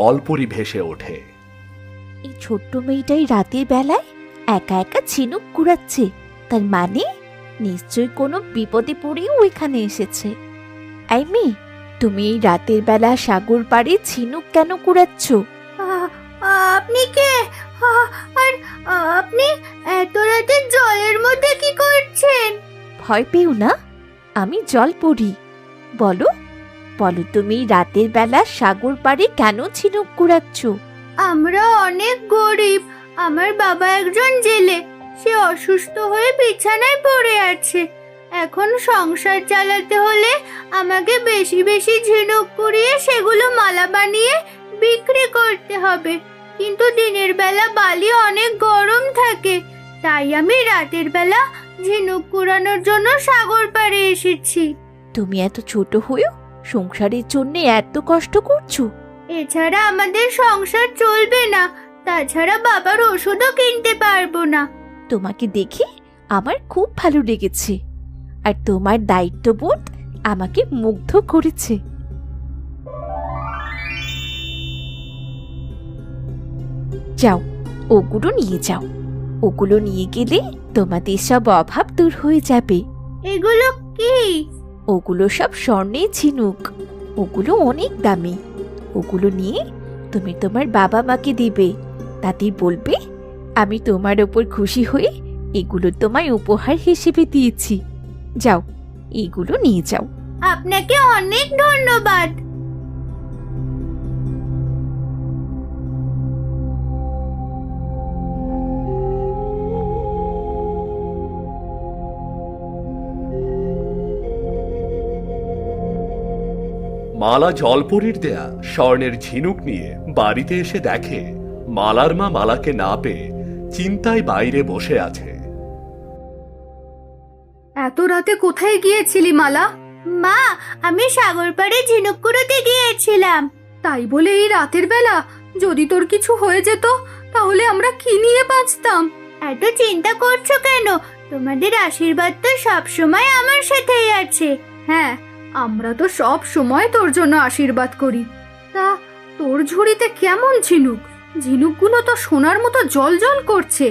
জলপরি ভেসে ওঠে। এই ছোট্ট মেয়েটাই রাতের বেলায় একা একা ঝিনুক কুড়াচ্ছে, তার মানে নিশ্চয়ই কোনো বিপদে পড়েও এখানে এসেছে। এই মেয়ে, তুমি এই রাতের বেলা সাগর পাড়ে ঝিনুক কেন কুড়াচ্ছ? আপনি কে? আর আপনি এত রাতে জলের মধ্যে কি করছেন? ভয় পেও না, আমি জলপরি। বলো বলো, তুমি এই রাতের বেলা সাগর পাড়ে কেন ঝিনুক কুড়াচ্ছ? আমরা অনেক গরিব। আমার বাবা একজন জেলে, সে অসুস্থ হয়ে বিছানায় পড়ে আছে। এখন সংসার চালাতে হলে আমাকে বেশি বেশি ঝিনুক কুড়িয়ে সেগুলো মালা বানিয়ে বিক্রি করতে হবে। কিন্তু দিনের বেলা বালি অনেক গরম থাকে, তাই আমি রাতের বেলা ঝিনুক কুড়ানোর জন্য সাগর পাড়ে এসেছি। তুমি এত ছোট হয়েও সংসারের জন্য এত কষ্ট করছো? এছাড়া আমাদের সংসার চলবে না, তাছাড়া বাবার ওষুধও কিনতে পারবো না। তোমাকে দেখে আমার খুব ভালো লেগেছে, আর তোমার দায়িত্ববোধ আমাকে মুগ্ধ করেছে। যাও, ওগুলো নিয়ে যাও। ওগুলো নিয়ে গেলে তোমাদের সব অভাব দূর হয়ে যাবে। এগুলো কি? ওগুলো সব স্বর্ণের ঝিনুক। ওগুলো অনেক দামি। ওগুলো নিয়ে তুমি তোমার বাবা মাকে দিবে, তাদের বলবে আমি তোমার ওপর খুশি হয়ে এগুলো তোমায় উপহার হিসেবে দিয়েছি। যাও, এগুলো নিয়ে যাও। আপনাকে অনেক ধন্যবাদ। মালা জলপরির দেয়া স্বর্ণের ঝিনুক নিয়ে বাড়িতে এসে দেখে মালার মা মালাকে না পেয়ে চিন্তায় বাইরে বসে আছে। এত রাতে কোথায় গিয়েছিলি মালা? মা, আমি সাগর পাড়ে ঝিনুক কুড়োতে গিয়েছিলাম। তাই বলে এই রাতের বেলা? যদি তোর কিছু হয়ে যেত তাহলে আমরা কি নিয়ে বাঁচতাম? এত চিন্তা করছো কেন? তোমাদের আশীর্বাদ তো সব সময় আমার সাথেই আছে। হ্যাঁ, আমরা তো সব সময় তোর জন্য আশীর্বাদ করি। তা তোর ঝুড়িতে কেমন ঝিনুক? ঝিনুকগুলো তো সোনার মতো জল করছে।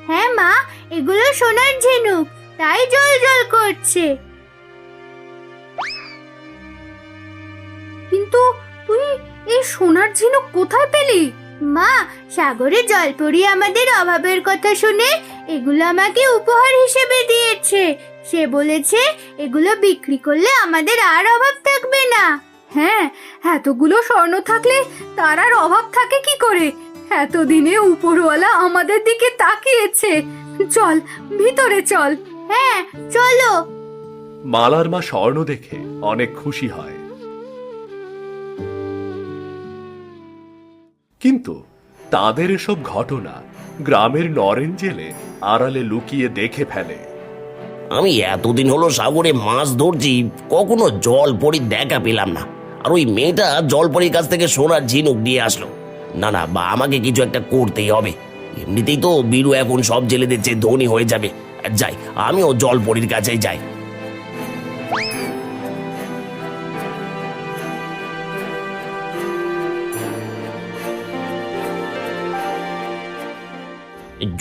হ্যাঁ মা, এগুলো সোনার ঝিনুক, তাই জল করছে। কিন্তু তুই এই সোনার ঝিনুক কোথায় পেলি? মা, সাগরে জলপরি আমাদের অভাবের কথা শুনে এগুলো আমাকে উপহার হিসেবে দিয়েছে। সে বলেছে এগুলো বিক্রি করলে আমাদের আর অভাব থাকবে না। হ্যাঁ, এতগুলো স্বর্ণ থাকলে তার আর অভাব থাকে কি করে? এতদিনে উপরওয়ালা আমাদের দিকে তাকিয়েছে। চল, ভিতরে চল। হ্যাঁ, চলো। মালার মা স্বর্ণ দেখে অনেক খুশি হয়, কিন্তু তাদের এসব ঘটনা গ্রামের নরেন জেলে আড়ালে লুকিয়ে দেখে ফেলে। আমি এতদিন হলো সাগরে মাছ ধরছি, কখনো জলপরির দেখা পেলাম না। আর ওই মেয়েটা জলপরির কাছ থেকে সোনার ঝিনুক দিয়ে আসলো। না না, বা আমাকে কিছু একটা করতেই হবে। এমনিতেই তো বীরু এখন সব জেলেদের চেয়ে ধনী হয়ে যাবে। যাই, আমিও জলপরির কাছেই যাই।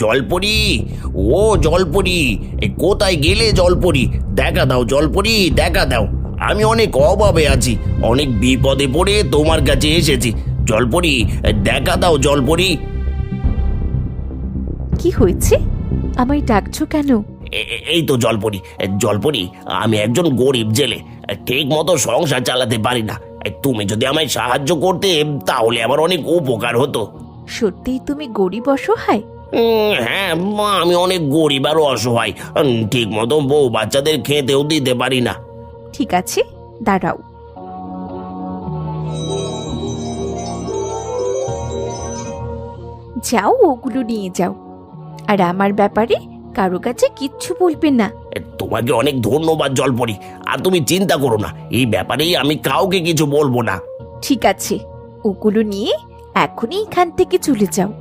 জলপরি, ও জলপরি, কোথায় গেলে জলপরি? দেখা দাও জলপরি, দেখা দাও। আমি অনেক অভাবে আছি, অনেক বিপদে পড়ে তোমার কাছে এসেছি। জলপরি, দেখা দাও জলপরি। কি হয়েছে? আমায় ডাকছো কেন? এই তো জলপরি। জলপরি, আমি একজন গরিব জেলে, ঠিক মতো সংসার চালাতে পারি না। তুমি যদি আমায় সাহায্য করতে তাহলে আমার অনেক উপকার হতো। সত্যিই তুমি গরিব অসহায়? হ্যাঁ, আমি অনেক গরিব আর অসহায়। ঠিক মতো বউ বাচ্চাদের খেতেও দিতে পারি না। ঠিক আছে, দাঁড়াও। যাও, ওগুলো নিয়ে যাও, আর আমার ব্যাপারে কারো কাছে কিচ্ছু বলবে না। তোমাকে অনেক ধন্যবাদ জলপরি। আর তুমি চিন্তা করো না, এই ব্যাপারেই আমি কাউকে কিছু বলবো না। ঠিক আছে, ওগুলো নিয়ে এখনই এখান থেকে চলে যাও।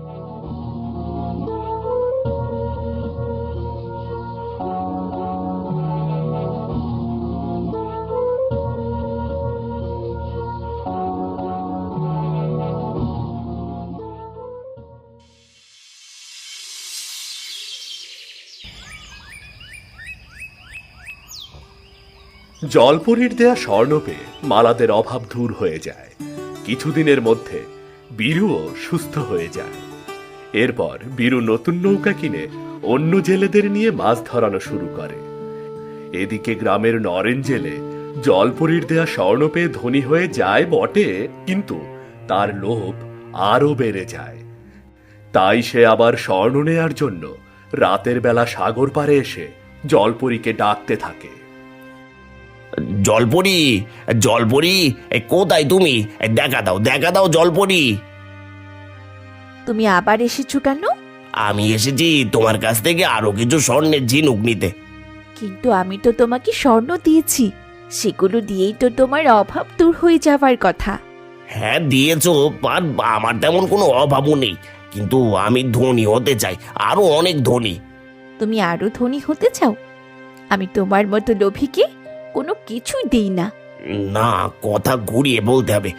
জলপরীর দেয়া স্বর্ণ পেয়ে মালাদের অভাব দূর হয়ে যায়। কিছুদিনের মধ্যে বীরুও সুস্থ হয়ে যায়। এরপর বীরু নতুন নৌকা কিনে অন্য জেলেদের নিয়ে মাছ ধরানো শুরু করে। এদিকে গ্রামের নরেন জেলে জলপরীর দেয়া স্বর্ণ পেয়ে ধনী হয়ে যায় বটে, কিন্তু তার লোভ আরো বেড়ে যায়। তাই সে আবার স্বর্ণ নেয়ার জন্য রাতের বেলা সাগর পাড়ে এসে জলপরীকে ডাকতে থাকে। জলপরি, জলপরি, কোথায় তুমি? দেখা দাও জলপরি। তুমি আবার এসেছো কেন? আমি এসেছি তোমার কাছ থেকে আরো কিছু স্বর্ণের ঝিনুক নিতে। কিন্তু আমি তো তোমাকে স্বর্ণ দিয়েছি, সেগুলো দিয়েই তো তোমার অভাব দূর হয়ে যাওয়ার কথা। হ্যাঁ দিয়েছো, আর আমার তেমন কোনো অভাবও নেই, কিন্তু আমি ধনী হতে চাই, আরো অনেক ধনী। তুমি আরো ধনী হতে চাও? আমি তোমার মতো লোভীকে কোনো কিছুই দেই না। না, কথা ঘুরিয়ে বলতে হবে।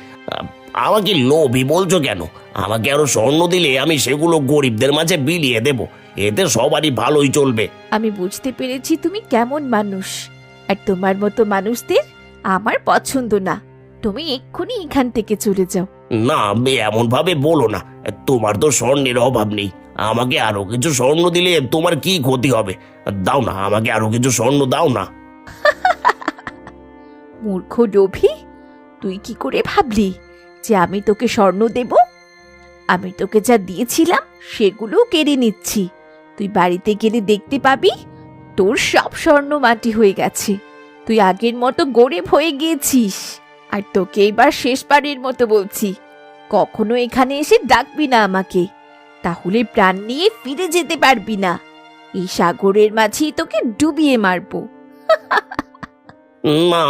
আমাকে লোভী বলছো কেন? আমাকে আরো স্বর্ণ দিলে আমি সেগুলো গরিবদের মাঝে বিলিয়ে দেব, এতে সবারই ভালোই চলবে। আমি বুঝতে পেরেছি তুমি কেমন মানুষ, আর তোমার মতো মানুষদের আমার পছন্দ না। তুমি এক্ষুনি এখান থেকে চলে যাও। না, এমন ভাবে বলো না, তোমার তো স্বর্ণের অভাব নেই। আমাকে আরো কিছু স্বর্ণ দিলে তোমার কি ক্ষতি হবে? দাও না, আমাকে আরো কিছু স্বর্ণ দাও না। মূর্খ লোভী, তুই কি করে ভাবলি যে আমি তোকে স্বর্ণ দেব? আমি তোকে যা দিয়েছিলাম সেগুলো কেড়ে নিচ্ছি। তুই বাড়িতে গেলে দেখতে পাবি তোর সব স্বর্ণ মাটি হয়ে গেছে। তুই আগের মতো গরিব হয়ে গিয়েছিস। আর তোকে এবার শেষবারের মতো বলছি, কখনো এখানে এসে ডাকবি না আমাকে, তাহলে প্রাণ নিয়ে ফিরে যেতে পারবি না। এই সাগরের মাঝেই তোকে ডুবিয়ে মারবো। না,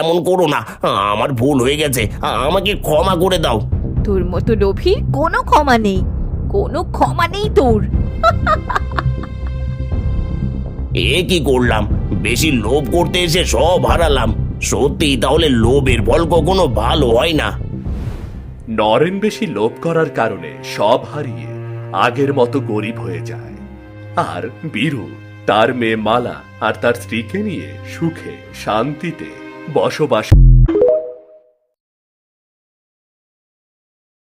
এমন করো না, আমার ভুল হয়ে গেছে, আমাকে ক্ষমা করে দাও। তোর মতো লোভীর কোনো ক্ষমা নেই, কোনো ক্ষমা নেই তোর। এ কি করলাম? বেশি লোভ করতে এসে সব হারালাম। সত্যি তাহলে লোভের ফল কখনো ভালো হয় না। নরেন বেশি লোভ করার কারণে সব হারিয়ে আগের মতো গরিব হয়ে যায়। আর বীরু তার মেয়ে মালা আর তার স্ত্রীকে নিয়ে সুখে শান্তিতে বসবাস